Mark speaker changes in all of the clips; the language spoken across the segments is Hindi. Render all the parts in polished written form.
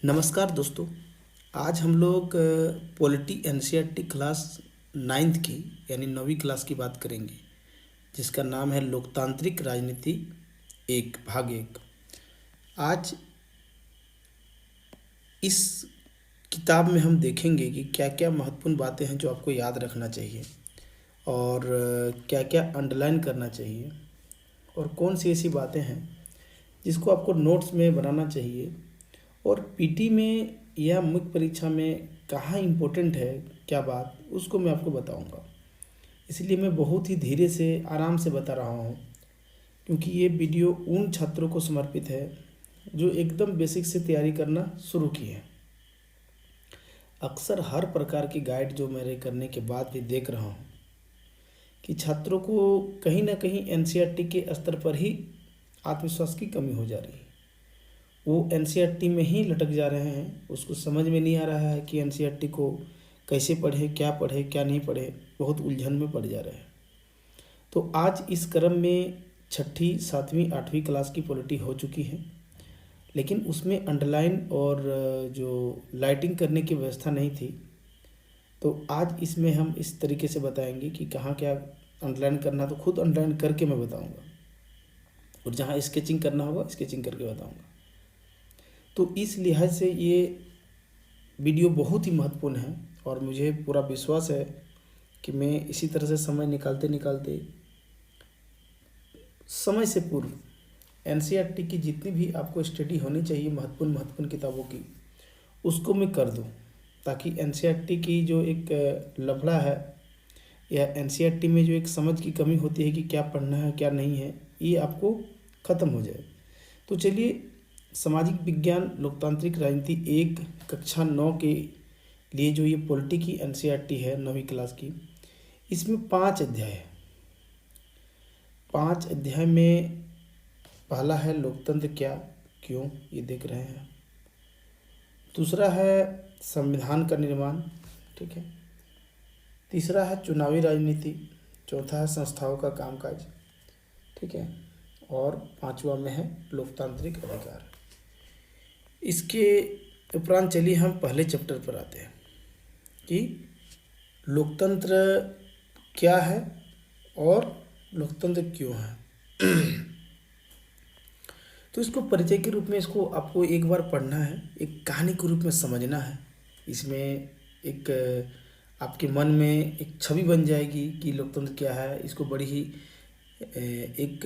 Speaker 1: नमस्कार दोस्तों। आज हम लोग पॉलिटी एनसीईआरटी क्लास 9th की यानी 9वीं क्लास की बात करेंगे, जिसका नाम है लोकतांत्रिक राजनीति एक भाग एक। आज इस किताब में हम देखेंगे कि क्या क्या महत्वपूर्ण बातें हैं जो आपको याद रखना चाहिए और क्या क्या अंडरलाइन करना चाहिए और कौन सी ऐसी बातें हैं जिसको आपको नोट्स में बनाना चाहिए और पीटी में या मुख्य परीक्षा में कहाँ इम्पोर्टेंट है क्या बात, उसको मैं आपको बताऊंगा। इसलिए मैं बहुत ही धीरे से आराम से बता रहा हूँ, क्योंकि ये वीडियो उन छात्रों को समर्पित है जो एकदम बेसिक से तैयारी करना शुरू किए हैं। अक्सर हर प्रकार की गाइड जो मेरे करने के बाद भी देख रहा हूँ कि छात्रों को कहीं ना कहीं एनसीईआरटी के स्तर पर ही आत्मविश्वास की कमी हो जा रही है। वो एनसीईआरटी में ही लटक जा रहे हैं, उसको समझ में नहीं आ रहा है कि एनसीईआरटी को कैसे पढ़े क्या नहीं पढ़े, बहुत उलझन में पड़ जा रहे हैं। तो आज इस क्रम में छठी, सातवीं, आठवीं क्लास की पॉलिटी हो चुकी है, लेकिन उसमें अंडरलाइन और जो लाइटिंग करने की व्यवस्था नहीं थी। तो आज इसमें हम इस तरीके से बताएंगे कि कहाँ क्या अंडरलाइन करना, तो खुद अंडरलाइन करके मैं बताऊँगा, और जहाँ स्केचिंग करना होगा स्केचिंग करके बताऊँगा। तो इस लिहाज से ये वीडियो बहुत ही महत्वपूर्ण है और मुझे पूरा विश्वास है कि मैं इसी तरह से समय निकालते निकालते समय से पूर्व एनसीईआरटी की जितनी भी आपको स्टडी होनी चाहिए महत्वपूर्ण किताबों की, उसको मैं कर दूं, ताकि एनसीईआरटी की जो एक लफड़ा है या एनसीईआरटी में जो एक समझ की कमी होती है कि क्या पढ़ना है क्या नहीं है, ये आपको ख़त्म हो जाए। तो चलिए, सामाजिक विज्ञान लोकतांत्रिक राजनीति एक कक्षा 9 के लिए जो ये पॉलिटी की एनसीईआरटी है 9वीं क्लास की, इसमें 5 अध्याय है। 5 अध्याय में पहला है लोकतंत्र क्या क्यों, ये देख रहे हैं। दूसरा है संविधान का निर्माण, ठीक है। तीसरा है चुनावी राजनीति। चौथा है संस्थाओं का कामकाज, ठीक है। और पांचवा में है लोकतांत्रिक अधिकार। इसके उपरांत चलिए हम पहले चैप्टर पर आते हैं कि लोकतंत्र क्या है और लोकतंत्र क्यों है। तो इसको परिचय के रूप में इसको आपको एक बार पढ़ना है, एक कहानी के रूप में समझना है। इसमें एक आपके मन में एक छवि बन जाएगी कि लोकतंत्र क्या है। इसको बड़ी ही एक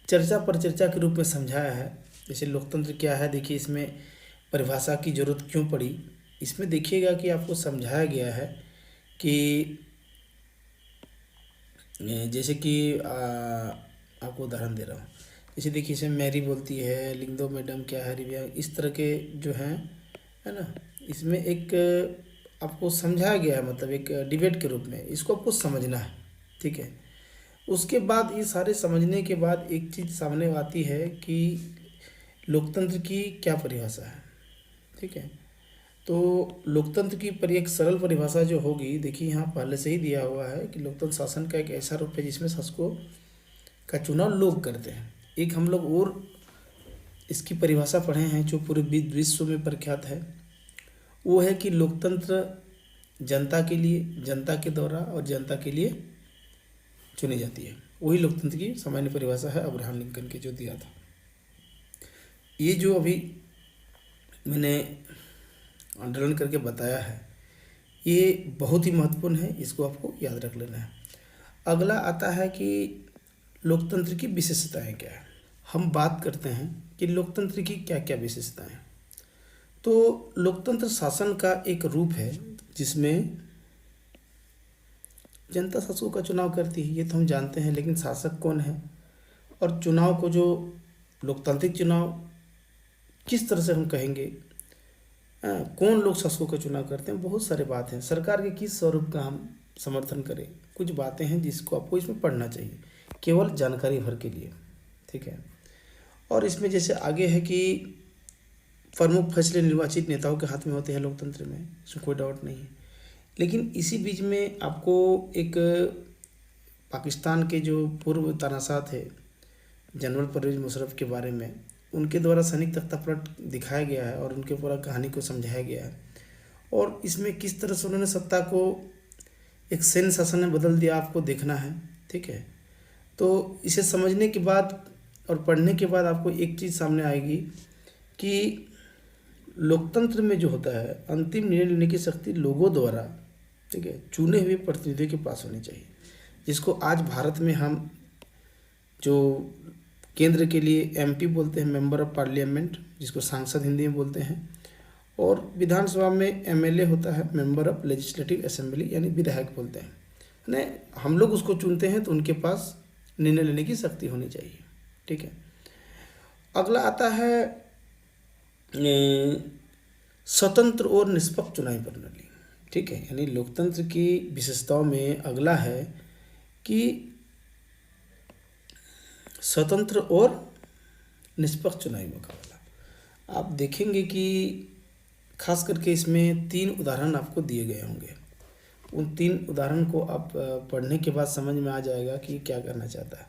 Speaker 1: चर्चा पर चर्चा के रूप में समझाया है। जैसे लोकतंत्र क्या है, देखिए इसमें परिभाषा की ज़रूरत क्यों पड़ी। इसमें देखिएगा कि आपको समझाया गया है कि जैसे कि आपको उदाहरण दे रहा हूँ। जैसे देखिए इसमें मैरी बोलती है, लिख दो मैडम क्या है रिव्या, इस तरह के जो हैं, है ना। इसमें एक आपको समझाया गया है, मतलब एक डिबेट के रूप में इसको आपको समझना है, ठीक है। उसके बाद ये सारे समझने के बाद एक चीज़ सामने आती है कि लोकतंत्र की क्या परिभाषा है, ठीक है। तो लोकतंत्र की पर एक सरल परिभाषा जो होगी, देखिए यहाँ पहले से ही दिया हुआ है कि लोकतंत्र शासन का एक ऐसा रूप है जिसमें शासकों का चुनाव लोग करते हैं। एक हम लोग और इसकी परिभाषा पढ़े हैं जो पूरे विश्व में प्रख्यात है, वो है कि लोकतंत्र जनता के लिए, जनता के द्वारा और जनता के लिए चुनी जाती है। वही लोकतंत्र की सामान्य परिभाषा है अब्राहम लिंकन के जो दिया था। ये जो अभी मैंने अंडरलाइन करके बताया है, ये बहुत ही महत्वपूर्ण है, इसको आपको याद रख लेना है। अगला आता है कि लोकतंत्र की विशेषताएं क्या है। हम बात करते हैं कि लोकतंत्र की क्या क्या विशेषताएं। तो लोकतंत्र शासन का एक रूप है जिसमें जनता शासकों का चुनाव करती है, ये तो हम जानते हैं, लेकिन शासक कौन है और चुनाव को, जो लोकतांत्रिक चुनाव किस तरह से हम कहेंगे, कौन लोग शासकों का चुनाव करते हैं, बहुत सारे बात हैं। सरकार के किस स्वरूप का हम समर्थन करें, कुछ बातें हैं जिसको आपको इसमें पढ़ना चाहिए केवल जानकारी भर के लिए, ठीक है। और इसमें जैसे आगे है कि प्रमुख फैसले निर्वाचित नेताओं के हाथ में होते हैं लोकतंत्र में, इसमें कोई डाउट नहीं है। लेकिन इसी बीच में आपको एक पाकिस्तान के जो पूर्व तानाशाह थे जनरल परवेज मुशर्रफ के बारे में उनके द्वारा सैनिक तख्तापलट दिखाया गया है और उनके पूरा कहानी को समझाया गया है, और इसमें किस तरह से उन्होंने सत्ता को एक सैन्य शासन में बदल दिया आपको देखना है। ठीक है, तो इसे समझने के बाद और पढ़ने के बाद आपको एक चीज़ सामने आएगी कि लोकतंत्र में जो होता है अंतिम निर्णय लेने की शक्ति लोगों द्वारा, ठीक है, चुने हुए प्रतिनिधियों के पास होनी चाहिए, जिसको आज भारत में हम जो केंद्र के लिए एमपी बोलते हैं, मेंबर ऑफ पार्लियामेंट, जिसको सांसद हिंदी में बोलते हैं, और विधानसभा में एमएलए होता है, मेंबर ऑफ लेजिस्लेटिव असेंबली, यानी विधायक बोलते हैं। यानी हम लोग उसको चुनते हैं तो उनके पास निर्णय लेने की शक्ति होनी चाहिए। ठीक है, अगला आता है स्वतंत्र और निष्पक्ष चुनावी प्रणाली। ठीक है, यानी लोकतंत्र की विशेषताओं में अगला है कि स्वतंत्र और निष्पक्ष चुनावी मुकाबला। आप देखेंगे कि खास करके इसमें 3 उदाहरण आपको दिए गए होंगे। उन 3 उदाहरण को आप पढ़ने के बाद समझ में आ जाएगा कि क्या करना चाहता है।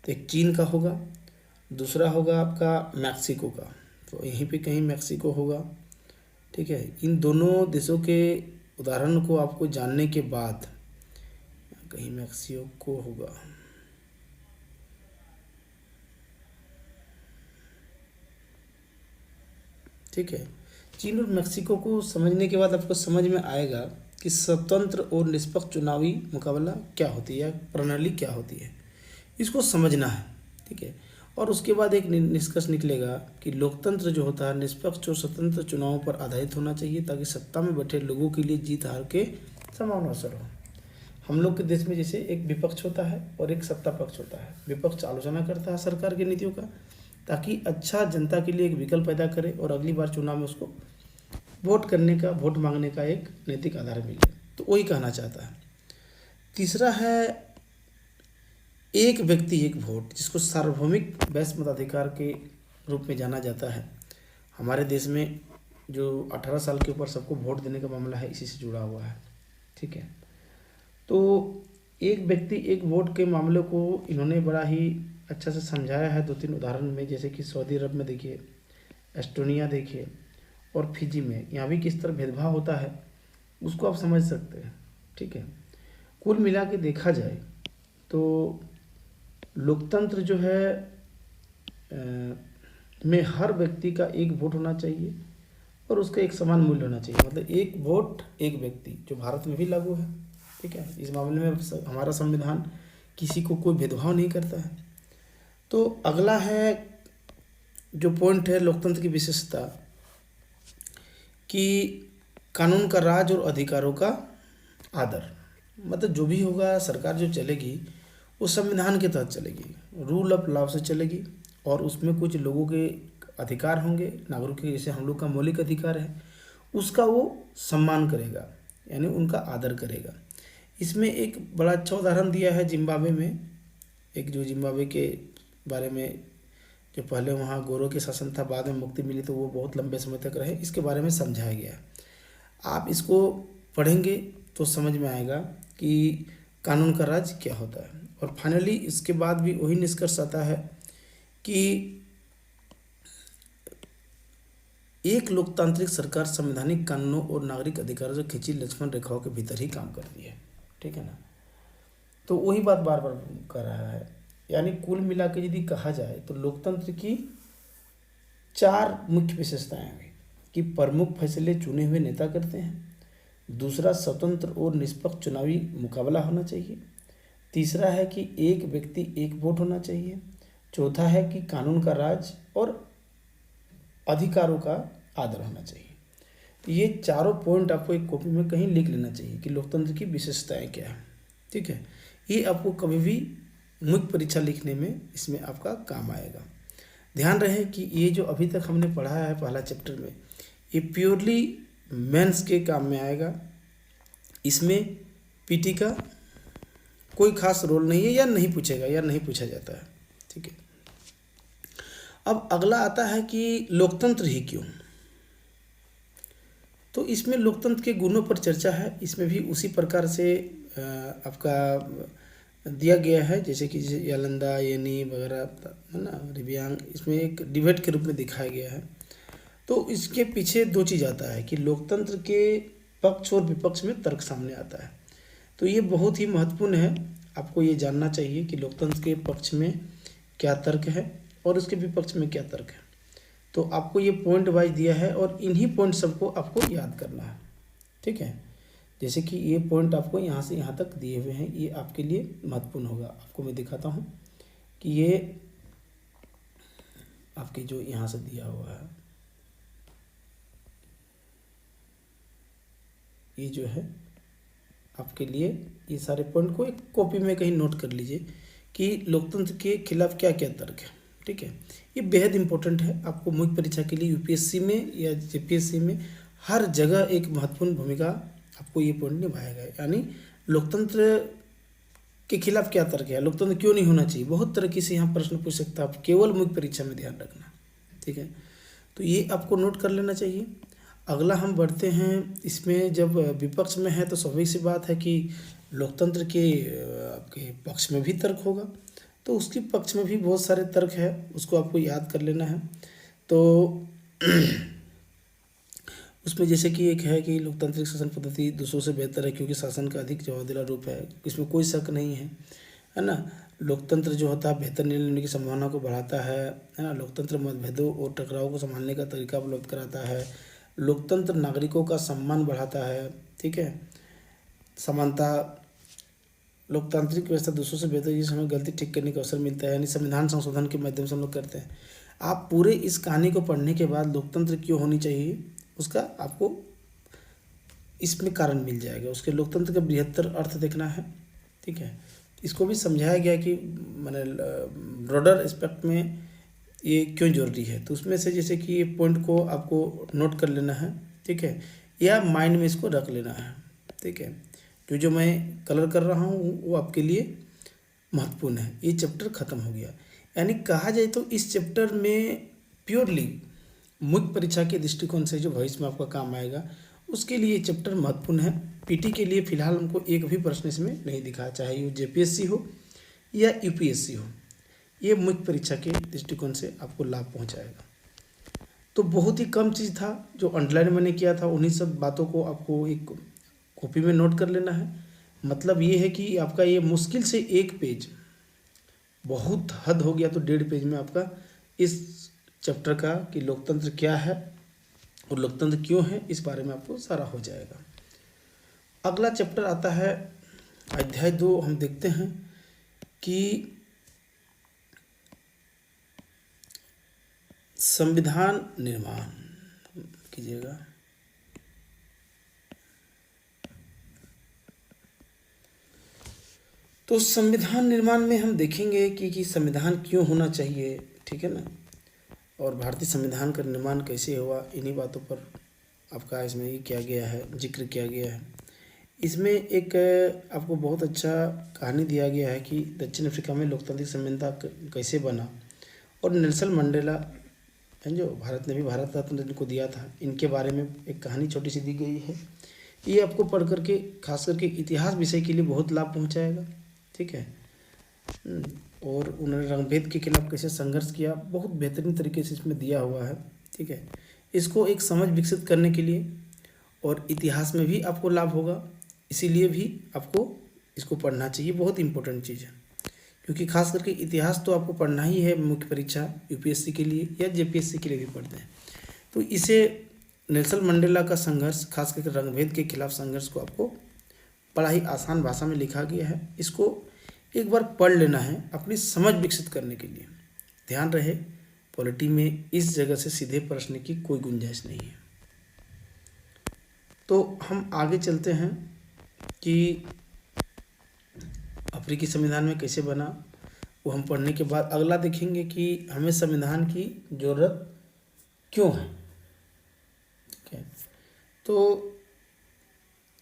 Speaker 1: तो एक चीन का होगा, दूसरा होगा आपका मैक्सिको का, तो यहीं पे कहीं मैक्सिको होगा। ठीक है, इन दोनों देशों के उदाहरण को आपको जानने के बाद कहीं मैक्सिको होगा। ठीक है, चीन और मैक्सिको को समझने के बाद आपको समझ में आएगा कि स्वतंत्र और निष्पक्ष चुनावी मुकाबला क्या होती है या प्रणाली क्या होती है, इसको समझना है। ठीक है, और उसके बाद एक निष्कर्ष निकलेगा कि लोकतंत्र जो होता है निष्पक्ष और स्वतंत्र चुनावों पर आधारित होना चाहिए, ताकि सत्ता में बैठे लोगों के लिए जीत हार के समान अवसर हो। हम लोग के देश में जैसे एक विपक्ष होता है और एक सत्ता पक्ष होता है। विपक्ष आलोचना करता है सरकार की नीतियों का, ताकि अच्छा जनता के लिए एक विकल्प पैदा करे और अगली बार चुनाव में उसको वोट मांगने का एक नैतिक आधार मिले। तो वही कहना चाहता है। तीसरा है एक व्यक्ति एक वोट, जिसको सार्वभौमिक वैश्य मताधिकार के रूप में जाना जाता है। हमारे देश में जो 18 साल के ऊपर सबको वोट देने का मामला है, इसी से जुड़ा हुआ है। ठीक है, तो एक व्यक्ति एक वोट के मामले को इन्होंने बड़ा ही अच्छा से समझाया है 2-3 उदाहरण में। जैसे कि सऊदी अरब में देखिए, एस्टोनिया देखिए, और फिजी में, यहाँ भी किस तरह भेदभाव होता है उसको आप समझ सकते हैं। ठीक है, कुल मिला के देखा जाए तो लोकतंत्र जो है में हर व्यक्ति का एक वोट होना चाहिए और उसका एक समान मूल्य होना चाहिए। मतलब एक वोट एक व्यक्ति, जो भारत में भी लागू है। ठीक है, इस मामले में हमारा संविधान किसी को कोई भेदभाव नहीं करता है। तो अगला है जो पॉइंट है लोकतंत्र की विशेषता, कि कानून का राज और अधिकारों का आदर। मतलब जो भी होगा, सरकार जो चलेगी वो संविधान के तहत चलेगी, रूल ऑफ लॉ से चलेगी, और उसमें कुछ लोगों के अधिकार होंगे, नागरिक के, जैसे हम लोग का मौलिक अधिकार है, उसका वो सम्मान करेगा, यानी उनका आदर करेगा। इसमें एक बड़ा अच्छा उदाहरण दिया है जिम्बाब्वे में। एक जो जिम्बाब्वे के बारे में, जो पहले वहाँ गोरों के शासन था, बाद में मुक्ति मिली तो वो बहुत लंबे समय तक रहे, इसके बारे में समझाया गया है। आप इसको पढ़ेंगे तो समझ में आएगा कि कानून का राज क्या होता है। और फाइनली इसके बाद भी वही निष्कर्ष आता है कि एक लोकतांत्रिक सरकार संवैधानिक कानूनों और नागरिक अधिकारों से खिंची लक्ष्मण रेखाओं के भीतर ही काम करती है। ठीक है ना, तो वही बात बार बार कर रहा है। यानी कुल मिला के यदि कहा जाए तो लोकतंत्र की 4 मुख्य विशेषताएं हैं कि प्रमुख फैसले चुने हुए नेता करते हैं, दूसरा स्वतंत्र और निष्पक्ष चुनावी मुकाबला होना चाहिए, तीसरा है कि एक व्यक्ति एक वोट होना चाहिए, चौथा है कि कानून का राज और अधिकारों का आदर होना चाहिए। तो ये चारों पॉइंट आपको एक कॉपी में कहीं लिख लेना चाहिए कि लोकतंत्र की विशेषताएं क्या है। ठीक है, ये आपको कभी भी मुख्य परीक्षा लिखने में इसमें आपका काम आएगा। ध्यान रहे कि ये जो अभी तक हमने पढ़ा है पहला चैप्टर में, ये प्योरली मेंस के काम में आएगा। इसमें पीटी का कोई खास रोल नहीं है, या नहीं पूछेगा या नहीं पूछा जाता है। ठीक है, अब अगला आता है कि लोकतंत्र ही क्यों। तो इसमें लोकतंत्र के गुणों पर चर्चा है। इसमें भी उसी प्रकार से आपका दिया गया है, जैसे कि यालंदा, येनी वगैरह है ना, रिबियांग, इसमें एक डिबेट के रूप में दिखाया गया है। तो इसके पीछे दो चीज़ आता है कि लोकतंत्र के पक्ष और विपक्ष में तर्क सामने आता है। तो ये बहुत ही महत्वपूर्ण है, आपको ये जानना चाहिए कि लोकतंत्र के पक्ष में क्या तर्क है और उसके विपक्ष में क्या तर्क है। तो आपको ये पॉइंट वाइज दिया है और इन्हीं पॉइंट सबको आपको याद करना है, ठीक है। जैसे कि ये पॉइंट आपको यहाँ से यहाँ तक दिए हुए हैं, ये आपके लिए महत्वपूर्ण होगा। आपको मैं दिखाता हूँ कि ये आपके जो यहाँ से दिया हुआ है, ये जो है आपके लिए, ये सारे पॉइंट को एक कॉपी में कहीं नोट कर लीजिए कि लोकतंत्र के खिलाफ क्या क्या तर्क है, ठीक है। ये बेहद इंपॉर्टेंट है आपको मुख्य परीक्षा के लिए, यूपीएससी में या जेपीएससी में हर जगह एक महत्वपूर्ण भूमिका आपको ये पॉइंट निभाएगा। यानी लोकतंत्र के खिलाफ क्या तर्क है, लोकतंत्र क्यों नहीं होना चाहिए, बहुत तरीके से यहाँ प्रश्न पूछ सकता है, आप केवल मुख्य परीक्षा में ध्यान रखना, ठीक है। तो ये आपको नोट कर लेना चाहिए। अगला हम बढ़ते हैं, इसमें जब विपक्ष में है तो स्वाभाविक सी बात है कि लोकतंत्र के आपके पक्ष में भी तर्क होगा, तो उसके पक्ष में भी बहुत सारे तर्क है, उसको आपको याद कर लेना है। तो उसमें जैसे कि एक है कि लोकतांत्रिक शासन पद्धति दूसरों से बेहतर है क्योंकि शासन का अधिक जवाबदेह रूप है, इसमें कोई शक नहीं है ना। लोकतंत्र जो होता है बेहतर निर्णय लेने की संभावना को बढ़ाता है ना। लोकतंत्र मतभेदों और टकराव को संभालने का तरीका उपलब्ध कराता है। लोकतंत्र नागरिकों का सम्मान बढ़ाता है, ठीक है। समानता, लोकतांत्रिक व्यवस्था दूसरों से बेहतर, जिस हमें गलती ठीक करने का अवसर मिलता है, यानी संविधान संशोधन के माध्यम से हम लोग करते हैं। आप पूरे इस कहानी को पढ़ने के बाद लोकतंत्र क्यों होनी चाहिए उसका आपको इसमें कारण मिल जाएगा। उसके लोकतंत्र का बृहत्तर अर्थ देखना है, ठीक है। इसको भी समझाया गया कि मैंने ब्रॉडर एस्पेक्ट में ये क्यों जरूरी है। तो उसमें से जैसे कि ये पॉइंट को आपको नोट कर लेना है, ठीक है, या माइंड में इसको रख लेना है, ठीक है। जो मैं कलर कर रहा हूँ वो आपके लिए महत्वपूर्ण है। ये चैप्टर ख़त्म हो गया, यानी कहा जाए तो इस चैप्टर में प्योरली मुख्य परीक्षा के दृष्टिकोण से जो भविष्य में आपका काम आएगा उसके लिए चैप्टर महत्वपूर्ण है। पीटी के लिए फिलहाल हमको एक भी प्रश्न इसमें नहीं दिखा, चाहे ये जेपीएससी हो या यूपीएससी हो, ये मुख्य परीक्षा के दृष्टिकोण से आपको लाभ पहुंचाएगा। तो बहुत ही कम चीज़ था जो अंडरलाइन मैंने किया था, उन्हीं सब बातों को आपको एक कॉपी में नोट कर लेना है। मतलब ये है कि आपका ये मुश्किल से एक पेज, बहुत हद हो गया तो 1.5 पेज में आपका इस चैप्टर का कि लोकतंत्र क्या है और लोकतंत्र क्यों है इस बारे में आपको सारा हो जाएगा। अगला चैप्टर आता है अध्याय 2। हम देखते हैं कि संविधान निर्माण कीजिएगा। तो संविधान निर्माण में हम देखेंगे कि संविधान क्यों होना चाहिए, ठीक है ना, और भारतीय संविधान का निर्माण कैसे हुआ, इन्हीं बातों पर आपका इसमें ये किया गया है, जिक्र किया गया है। इसमें एक आपको बहुत अच्छा कहानी दिया गया है कि दक्षिण अफ्रीका में लोकतांत्रिक संविधान कैसे बना, और नेल्सन मंडेला हैं जो भारत ने भी भारत रत्न इनको दिया था, इनके बारे में एक कहानी छोटी सी दी गई है। ये आपको पढ़ करके खास करके इतिहास विषय के लिए बहुत लाभ पहुंचाएगा, ठीक है। और उन्होंने रंगभेद के खिलाफ कैसे संघर्ष किया, बहुत बेहतरीन तरीके से इसमें दिया हुआ है, ठीक है। इसको एक समझ विकसित करने के लिए और इतिहास में भी आपको लाभ होगा, इसीलिए भी आपको इसको पढ़ना चाहिए, बहुत इंपॉर्टेंट चीज़ है। क्योंकि खास करके इतिहास तो आपको पढ़ना ही है मुख्य परीक्षा यूपीएससी के लिए या जेपीएससी के लिए भी पढ़ते हैं। तो इसे नेल्सन मंडेला का संघर्ष, खास करके रंगभेद के खिलाफ संघर्ष को आपको बड़ा ही आसान भाषा में लिखा गया है। इसको एक बार पढ़ लेना है अपनी समझ विकसित करने के लिए। ध्यान रहे पॉलिटी में इस जगह से सीधे प्रश्न की कोई गुंजाइश नहीं है। तो हम आगे चलते हैं कि अफ्रीकी संविधान में कैसे बना, वो हम पढ़ने के बाद अगला देखेंगे कि हमें संविधान की ज़रूरत क्यों है, ठीक है। तो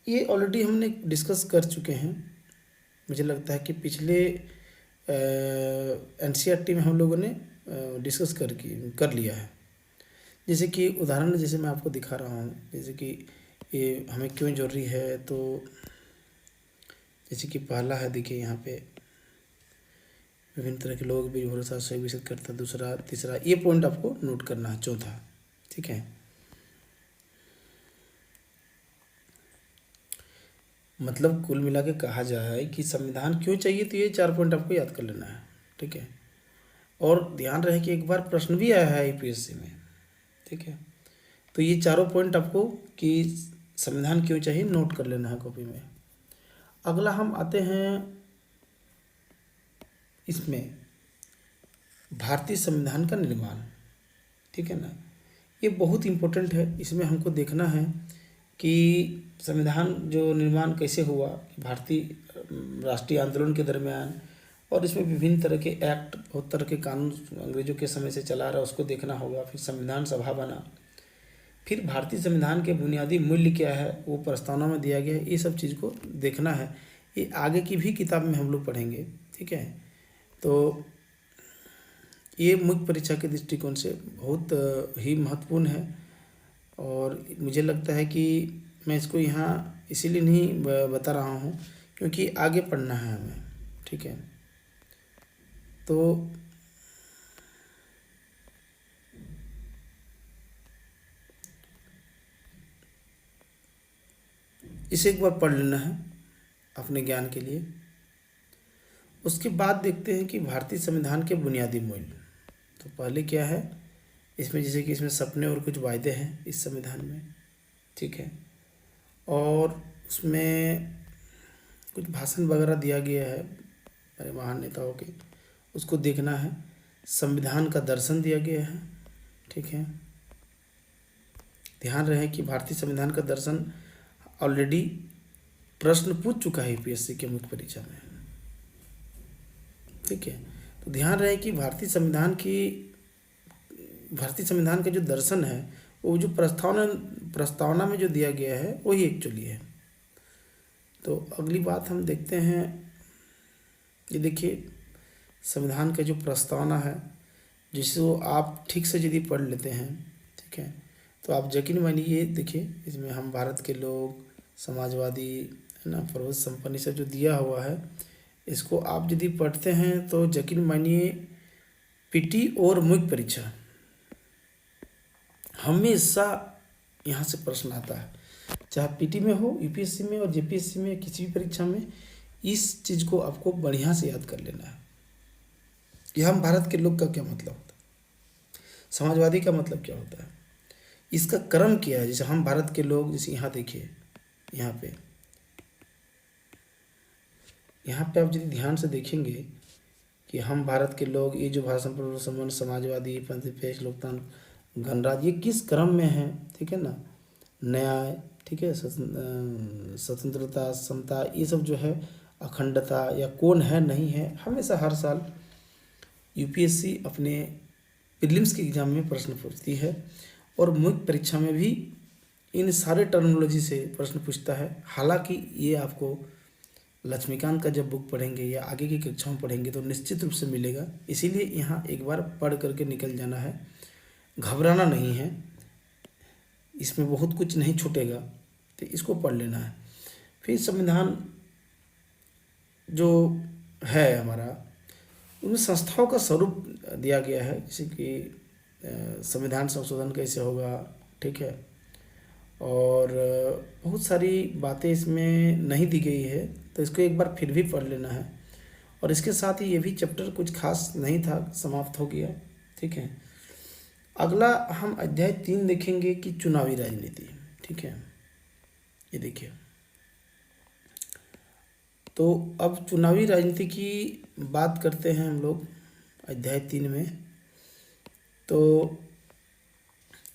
Speaker 1: ये ऑलरेडी हमने डिस्कस कर चुके हैं, मुझे लगता है कि पिछले एनसीईआरटी में हम लोगों ने डिस्कस कर लिया है। जैसे कि उदाहरण जैसे मैं आपको दिखा रहा हूँ, जैसे कि ये हमें क्यों जरूरी है। तो जैसे कि पहला है, देखिए यहाँ पे विभिन्न तरह के लोगों के बीच भरोसा 100% करता। दूसरा, तीसरा, ये पॉइंट आपको नोट करना है। चौथा, ठीक है, मतलब कुल मिला के कहा जाए कि संविधान क्यों चाहिए, तो ये 4 पॉइंट आपको याद कर लेना है, ठीक है। और ध्यान रहे कि एक बार प्रश्न भी आया है यूपीएससी में, ठीक है। तो ये चारों पॉइंट आपको कि संविधान क्यों चाहिए नोट कर लेना है कॉपी में। अगला हम आते हैं इसमें भारतीय संविधान का निर्माण, ठीक है ना। ये बहुत इम्पोर्टेंट है। इसमें हमको देखना है कि संविधान जो निर्माण कैसे हुआ भारतीय राष्ट्रीय आंदोलन के दरमियान, और इसमें विभिन्न तरह के एक्ट, बहुत तरह के कानून अंग्रेजों के समय से चला रहा है, उसको देखना होगा। फिर संविधान सभा बना, फिर भारतीय संविधान के बुनियादी मूल्य क्या है वो प्रस्तावना में दिया गया है। ये सब चीज़ को देखना है। ये आगे की भी किताब में हम लोग पढ़ेंगे, ठीक है। तो ये मुख्य परीक्षा के दृष्टिकोण से बहुत ही महत्वपूर्ण है, और मुझे लगता है कि मैं इसको यहाँ इसीलिए नहीं बता रहा हूँ क्योंकि आगे पढ़ना है हमें, ठीक है। तो इसे एक बार पढ़ लेना है अपने ज्ञान के लिए। उसके बाद देखते हैं कि भारतीय संविधान के बुनियादी मूल्य। तो पहले क्या है इसमें, जैसे कि इसमें सपने और कुछ वायदे हैं इस संविधान में, ठीक है। और उसमें कुछ भाषण वगैरह दिया गया है हमारे महान नेताओं के, उसको देखना है। संविधान का दर्शन दिया गया है, ठीक है। ध्यान रहे कि भारतीय संविधान का दर्शन ऑलरेडी प्रश्न पूछ चुका है यूपीएससी के मुख्य परीक्षा में, ठीक है। तो ध्यान रहे कि भारतीय संविधान का जो दर्शन है वो जो प्रस्तावना में जो दिया गया है वही एक्चुअली है। तो अगली बात हम देखते हैं, ये देखिए संविधान का जो प्रस्तावना है, जिसको आप ठीक से यदि पढ़ लेते हैं, ठीक है, तो आप यकीन मानिए, ये देखिए इसमें हम भारत के लोग, समाजवादी, है ना, प्रभुत्व संपन्न से जो दिया हुआ है, इसको आप यदि पढ़ते हैं तो यकीन मानिए पीटी और मुख्य परीक्षा हमेशा यहाँ से प्रश्न आता है, चाहे पीटी में हो, यूपीएससी में और जेपीएससी में, किसी भी परीक्षा में। इस चीज़ को आपको बढ़िया से याद कर लेना है कि हम भारत के लोग का क्या मतलब होता है, समाजवादी का मतलब क्या होता है, इसका क्रम क्या है। जैसे हम भारत के लोग, जैसे यहाँ देखिए, यहाँ पे आप यदि ध्यान से देखेंगे कि हम भारत के लोग, ये जो भाषा प्रभुत्व संपन्न, समाजवादी, पंथनिरपेक्ष, लोकतंत्र, गणराज्य, ये किस क्रम में है, ठीक है ना। न्याय, ठीक है, स्वतंत्रता, समता, ये सब जो है, अखंडता या कौन है नहीं है, हमेशा हर साल यूपीएससी अपने प्रीलिम्स के एग्ज़ाम में प्रश्न पूछती है, और मुख्य परीक्षा में भी इन सारे टर्मिनोलॉजी से प्रश्न पूछता है। हालांकि ये आपको लक्ष्मीकांत का जब बुक पढ़ेंगे या आगे की कक्षाओं पढ़ेंगे तो निश्चित रूप से मिलेगा, इसीलिए यहाँ एक बार पढ़ करके निकल जाना है, घबराना नहीं है, इसमें बहुत कुछ नहीं छूटेगा, तो इसको पढ़ लेना है। फिर संविधान जो है हमारा, उनमें संस्थाओं का स्वरूप दिया गया है, जैसे कि संविधान संशोधन कैसे होगा, ठीक है, और बहुत सारी बातें इसमें नहीं दी गई है, तो इसको एक बार फिर भी पढ़ लेना है। और इसके साथ ही ये भी चैप्टर कुछ खास नहीं था, समाप्त हो गया, ठीक है। अगला हम अध्याय 3 देखेंगे कि चुनावी राजनीति, ठीक है। ये देखिए, तो अब चुनावी राजनीति की बात करते हैं हम लोग अध्याय 3 में। तो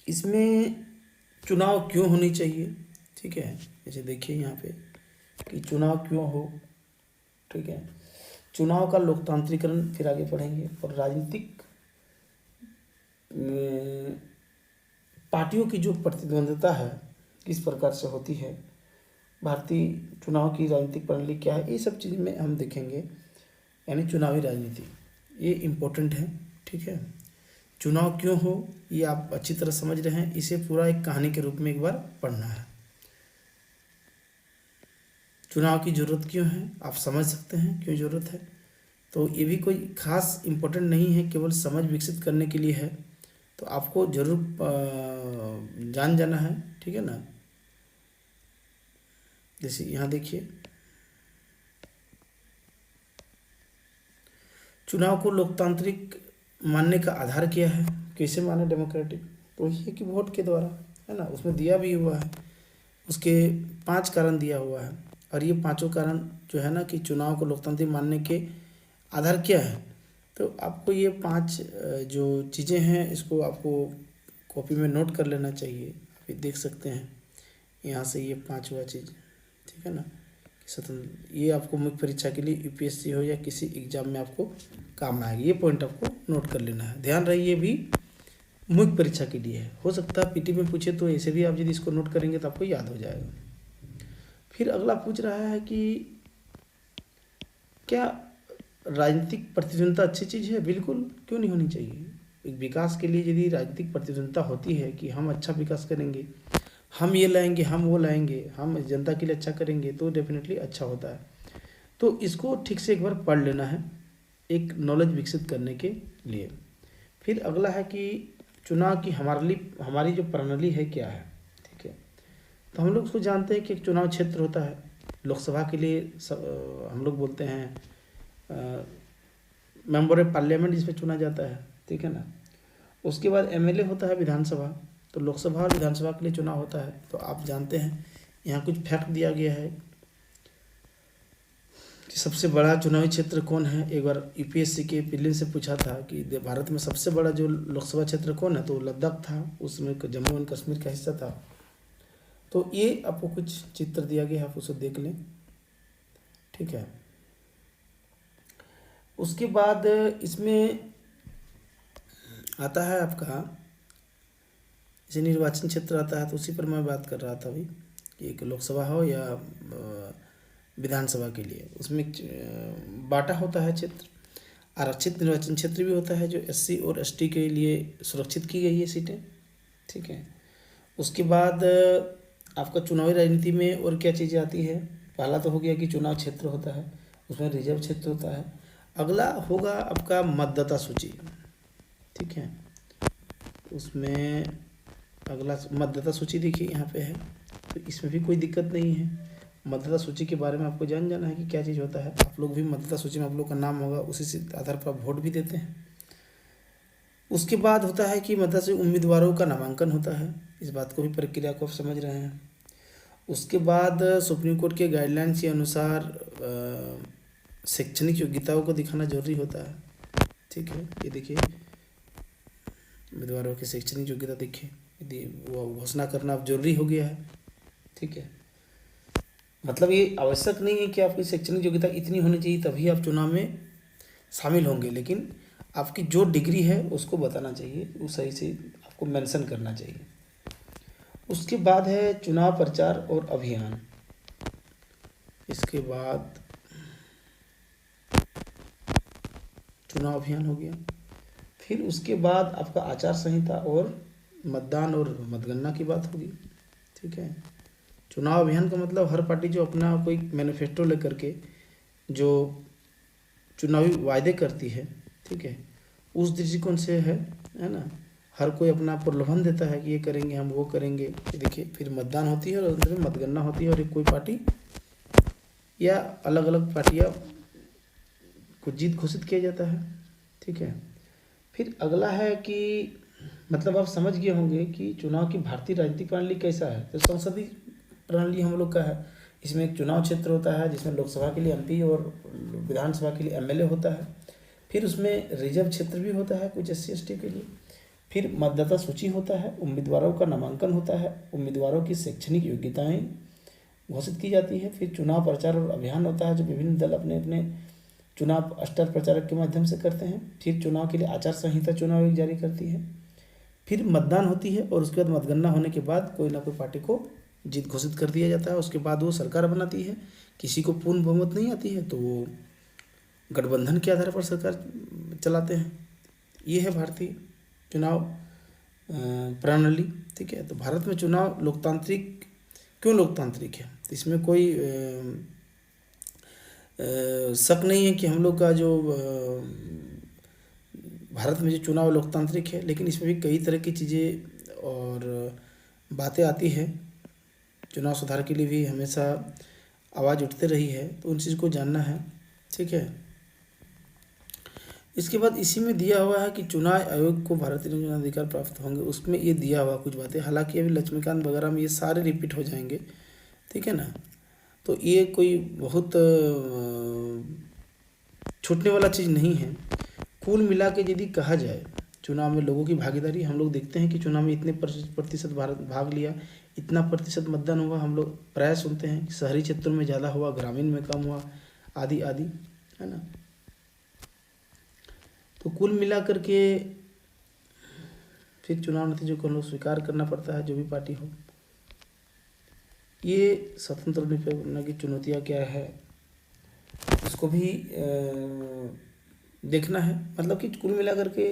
Speaker 1: इसमें चुनाव क्यों होनी चाहिए, ठीक है। जैसे देखिए यहाँ पे कि चुनाव क्यों हो, ठीक है, चुनाव का लोकतांत्रिकरण फिर आगे पढ़ेंगे, और राजनीतिक पार्टियों की जो प्रतिद्वंद्विता है किस प्रकार से होती है, भारतीय चुनाव की राजनीतिक प्रणाली क्या है, ये सब चीज़ में हम देखेंगे। यानी चुनावी राजनीति ये इम्पोर्टेंट है, ठीक है। चुनाव क्यों हो ये आप अच्छी तरह समझ रहे हैं, इसे पूरा एक कहानी के रूप में एक बार पढ़ना है। चुनाव की ज़रूरत क्यों है आप समझ सकते हैं, क्यों ज़रूरत है। तो ये भी कोई खास इम्पोर्टेंट नहीं है, केवल समझ विकसित करने के लिए है। तो आपको जरूर जान जाना है, ठीक है ना। जैसे यहाँ देखिए, चुनाव को लोकतांत्रिक मानने का आधार क्या है, कैसे माने डेमोक्रेटिक, तो ये कि वोट के द्वारा, है ना। उसमें दिया भी हुआ है, उसके 5 कारण दिया हुआ है, और ये पांचों कारण जो है ना कि चुनाव को लोकतांत्रिक मानने के आधार क्या है। तो आपको ये 5 जो चीज़ें हैं, इसको आपको कॉपी में नोट कर लेना चाहिए। आप ये देख सकते हैं यहाँ से, ये 5वां चीज़, ठीक है ना। स्वतंत्र, ये आपको मुख्य परीक्षा के लिए यूपीएससी हो या किसी एग्जाम में आपको काम आएगी। ये पॉइंट आपको नोट कर लेना है, ध्यान रहे ये भी मुख्य परीक्षा के लिए है। हो सकता है पीटी में पूछे, तो ऐसे भी आप यदि इसको नोट करेंगे तो आपको याद हो जाएगा। फिर अगला पूछ रहा है कि क्या राजनीतिक प्रतिद्वंद्विता अच्छी चीज़ है? बिल्कुल, क्यों नहीं होनी चाहिए। एक विकास के लिए यदि राजनीतिक प्रतिद्वंद्विता होती है कि हम अच्छा विकास करेंगे, हम ये लाएंगे, हम वो लाएंगे, हम जनता के लिए अच्छा करेंगे, तो डेफिनेटली अच्छा होता है। तो इसको ठीक से एक बार पढ़ लेना है, एक नॉलेज विकसित करने के लिए। फिर अगला है कि चुनाव की हमारी जो प्रणाली है क्या है, ठीक है। तो हम लोग उसको जानते हैं कि एक चुनाव क्षेत्र होता है। लोकसभा के लिए हम लोग बोलते हैं मेंबर ऑफ पार्लियामेंट, जिसमें चुना जाता है, ठीक है ना। उसके बाद एमएलए होता है विधानसभा। तो लोकसभा और विधानसभा के लिए चुनाव होता है। तो आप जानते हैं, यहाँ कुछ फैक्ट दिया गया है कि सबसे बड़ा चुनावी क्षेत्र कौन है। एक बार यूपीएससी के प्रीलिम्स से पूछा था कि भारत में सबसे बड़ा जो लोकसभा क्षेत्र कौन है, तो लद्दाख था, उसमें जम्मू एंड कश्मीर का हिस्सा था। तो ये आपको कुछ चित्र दिया गया है, आप उसे देख लें, ठीक है। उसके बाद इसमें आता है आपका, जैसे निर्वाचन क्षेत्र आता है, तो उसी पर मैं बात कर रहा था अभी कि एक लोकसभा हो या विधानसभा के लिए, उसमें बांटा होता है क्षेत्र। आरक्षित निर्वाचन क्षेत्र भी होता है, जो एससी और एसटी के लिए सुरक्षित की गई है सीटें, ठीक है। उसके बाद आपका चुनावी राजनीति में और क्या चीज़ें आती है। पहला तो हो गया कि चुनाव क्षेत्र होता है, उसमें रिजर्व क्षेत्र होता है। अगला होगा आपका मतदाता सूची, ठीक है। उसमें अगला मतदाता सूची देखिए यहाँ पे है, तो इसमें भी कोई दिक्कत नहीं है। मतदाता सूची के बारे में आपको जाना है कि क्या चीज़ होता है। आप लोग भी मतदाता सूची में आप लोग का नाम होगा, उसी से आधार पर आप वोट भी देते हैं। उसके बाद होता है कि मतदाता से उम्मीदवारों का नामांकन होता है। इस बात को भी, प्रक्रिया को आप समझ रहे हैं। उसके बाद सुप्रीम कोर्ट के गाइडलाइंस के अनुसार शैक्षणिक योग्यताओं को दिखाना जरूरी होता है, ठीक है। ये देखिए, उम्मीदवारों की शैक्षणिक योग्यता देखिए, यदि वो घोषणा करना अब जरूरी हो गया है, ठीक है। मतलब ये आवश्यक नहीं है कि आपकी शैक्षणिक योग्यता इतनी होनी चाहिए तभी आप चुनाव में शामिल होंगे, लेकिन आपकी जो डिग्री है उसको बताना चाहिए, वो सही से आपको मेंशन करना चाहिए। उसके बाद है चुनाव प्रचार और अभियान। इसके बाद चुनाव अभियान हो गया। फिर उसके बाद आपका आचार संहिता और मतदान और मतगणना की बात होगी, ठीक है। चुनाव अभियान का मतलब हर पार्टी जो अपना कोई मैनिफेस्टो लेकर के जो चुनावी वायदे करती है, ठीक है, उस दृष्टिकोण से है ना। हर कोई अपना प्रलोभन देता है कि ये करेंगे, हम वो करेंगे। ये देखिए, फिर मतदान होती है और अंत में मतगणना होती है, और एक कोई पार्टी या अलग अलग पार्टियाँ को जीत घोषित किया जाता है, ठीक है। फिर अगला है कि मतलब आप समझ गए होंगे कि चुनाव की भारतीय राजनीतिक प्रणाली कैसा है। तो संसदीय प्रणाली हम लोग का है। इसमें एक चुनाव क्षेत्र होता है, जिसमें लोकसभा के लिए एमपी और विधानसभा के लिए एमएलए होता है। फिर उसमें रिजर्व क्षेत्र भी होता है कुछ एससी एसटी के लिए। फिर मतदाता सूची होता है, उम्मीदवारों का नामांकन होता है, उम्मीदवारों की शैक्षणिक योग्यताएं घोषित की जाती है। फिर चुनाव प्रचार और अभियान होता है, जो विभिन्न दल अपने अपने चुनाव स्टार प्रचारक के माध्यम से करते हैं। फिर चुनाव के लिए आचार संहिता चुनाव आयोग जारी करती है। फिर मतदान होती है, और उसके बाद मतगणना होने के बाद कोई ना कोई पार्टी को जीत घोषित कर दिया जाता है। उसके बाद वो सरकार बनाती है। किसी को पूर्ण बहुमत नहीं आती है तो वो गठबंधन के आधार पर सरकार चलाते हैं। ये है भारतीय चुनाव प्रणाली, ठीक है। तो भारत में चुनाव लोकतांत्रिक क्यों लोकतांत्रिक है, तो इसमें कोई शक नहीं है कि हम लोग का जो भारत में जो चुनाव लोकतांत्रिक है, लेकिन इसमें भी कई तरह की चीज़ें और बातें आती है। चुनाव सुधार के लिए भी हमेशा आवाज़ उठते रही है, तो उन चीज़ को जानना है। ठीक है। इसके बाद इसी में दिया हुआ है कि चुनाव आयोग को भारतीय निर्वाचन अधिकार प्राप्त होंगे, उसमें ये दिया हुआ कुछ बातें, हालांकि अभी लक्ष्मीकांत वगैरह में ये सारे रिपीट हो जाएंगे। ठीक है ना। तो ये कोई बहुत छूटने वाला चीज़ नहीं है। कुल मिला के यदि कहा जाए, चुनाव में लोगों की भागीदारी, हम लोग देखते हैं कि चुनाव में इतने प्रतिशत भारत भाग लिया, इतना प्रतिशत मतदान हुआ। हम लोग प्राय सुनते हैं कि शहरी क्षेत्रों में ज़्यादा हुआ, ग्रामीण में कम हुआ, आदि आदि, है ना। तो कुल मिला करके फिर चुनाव नतीजों को हम लोग स्वीकार करना पड़ता है, जो भी पार्टी हो। ये स्वतंत्र निष्पक्ष बनने की चुनौतियाँ क्या है, इसको भी देखना है। मतलब कि कुल मिला करके